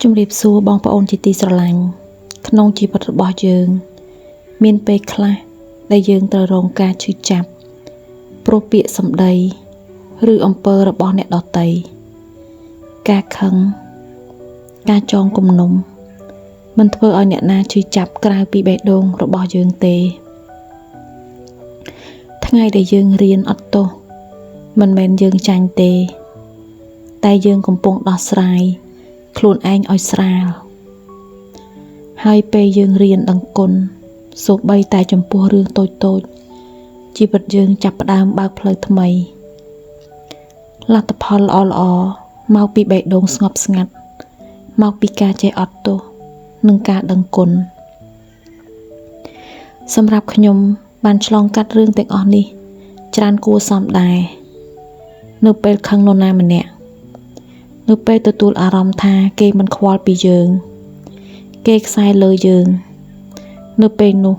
ជំរាបសួរបងប្អូនជាទីស្រឡាញ់ក្នុងជីវិតរបស់យើងមានពេលខ្លះដែលយើងត្រូវរងការឈឺចាប់ព្រោះពាក្យសម្ដីឬអំពើរបស់អ្នកដទៃការខឹងការចងគំនុំមិនធ្វើឲ្យអ្នកណាឈឺចាប់ក្រៅពីបេះដូងរបស់យើងទេថ្ងៃដែលយើងរៀនអត់ទោសមិនមែនយើងចាញ់ទេតែយើងកំពុងដោះស្រាយខ្លួនឯងឲ្យស្រាលហើយពេលយើងរៀនដឹងគុណសូម្បីតែចំពោះរឿងតូចជីវិតយើងចាប់ផ្ដើមបើកផ្លូវថ្មីលទ្ធផលល្អមកពីបេះដូងស្ងប់ស្ងាត់មកពីការចេះអត់ទោសនិងការដឹងគុណសម្រាប់ខ្ញុំបានឆ្លងកាត់រឿងទាំងអស់នេះច្រើនគួរសមដែរនៅពេលខឹងនរណាម្នាក់នៅពេលទទួលអារម្មណ៍ថាគេមិនខ្វល់ពីយើងគេខ្សែលើយើងនៅពេលនោះ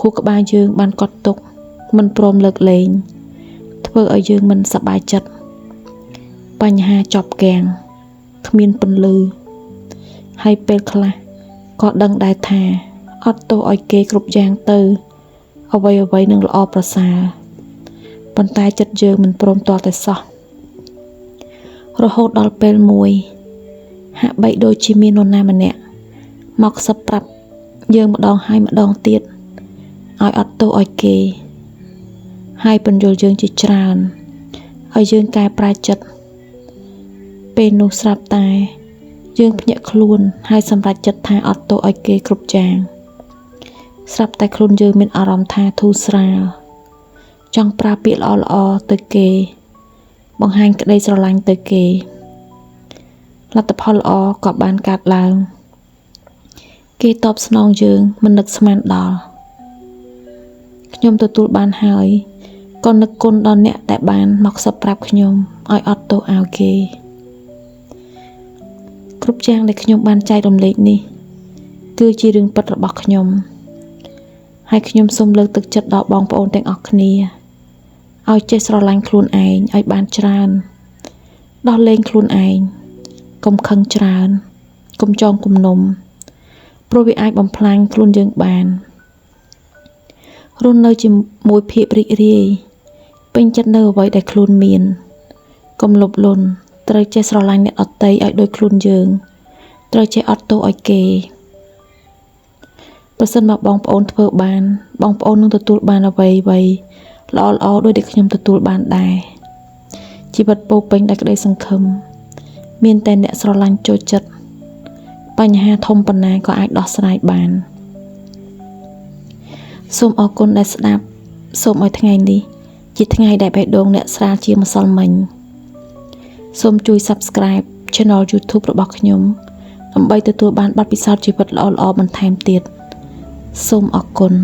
ខួរក្បាលយើងបានកត់ទុកមិនព្រមលើកលែងធ្វើឲ្យយើងមិនសប្បាយចិត្តបញ្ហាចប់គាំងគ្មានពន្លឺហើយពេលខ្លះក៏ដឹងដែរថាអត់ទោសឲ្យគេគ្រប់យ៉ាងទៅអ្វីនឹងល្អប្រសើរប៉ុន្តែចិត្តយើងមិនព្រមទាល់តែសោះរហូតដល់ពេលមួយហាក់បីដូចជាមាននរណាម្នាក់មកសឹបប្រាប់យើងម្ដងហើយម្ដងទៀតឲ្យអត់ទោសឲ្យគេហើយពន្យល់យើងជាច្រើនឲ្យយើងកែប្រែចិត្តពេលនោះស្រាប់តែយើងភ្ញាក់ខ្លួនហើយសម្រេចចិត្តថាអត់ទោសឲ្យគេគ្រប់យ៉ាងស្រាប់តែខ្លួនយើងមានអារម្មណ៍ថាធូរស្រាលចង់ប្រើពាក្យល្អទៅគេបង្ហាញក្តីស្រឡាញ់ទៅគេលទ្ធផលល្អក៏បានកើតឡើងគេតបស្នងយើងមិននឹកស្មានដល់ខ្ញុំទទួលបានហើយក៏នឹកគុណដល់អ្នកដែលបានមកសឹបប្រាប់ខ្ញុំឲ្យអត់ទោសឲ្យគេគ្រប់យ៉ាងដែលខ្ញុំបានចែករំលែកនេះគឺជារឿងពិតរបស់ខ្ញុំហើយខ្ញុំសូមលើកទឹកចិត្តដល់បងប្អូនទាំងអស់គ្នាឲ្យចេះស្រឡាញ់ខ្លួនឯងឲ្យបានច្រើនដោះលែងខ្លួនឯងកុំខឹងច្រើនកុំចងគំនុំព្រោះវាអាចបំផ្លាញខ្លួនយើងបានរស់នៅជាមួយភាពរីករាយពេញចិត្តនៅអ្វីដែលខ្លួនមានកុំលោភលន់ត្រូវចេះស្រឡាញ់អ្នកដទៃឲ្យដូចខ្លួនយើងត្រូវចេះអត់ទោសឲ្យគេប្រសិនមកបងប្អូនធ្វើបានបងប្អូននឹងទទួលបានអ្វីល្អដូចដែលខ្ញុំទទួលបានដែរជីវិតពោរពេញដោយក្តីសង្ឃឹមមានតែអ្នកស្រឡាញ់ចូលចិត្តបញ្ហាធំប៉ុណ្ណាក៏អាចដោះស្រាយបានសូមអរគុណដែលស្ដាប់សូមឲ្យថ្ងៃនេះជាថ្ងៃដែលបេះដូងអ្នកស្រាលជាម្សិលមិញសូមជួយ Subscribe Channel YouTube របស់ខ្ញុំដើម្បីទទួលបានបទពិសោធន៍ជីវិតល្អបន្ថែមទៀតសូមអរគុណ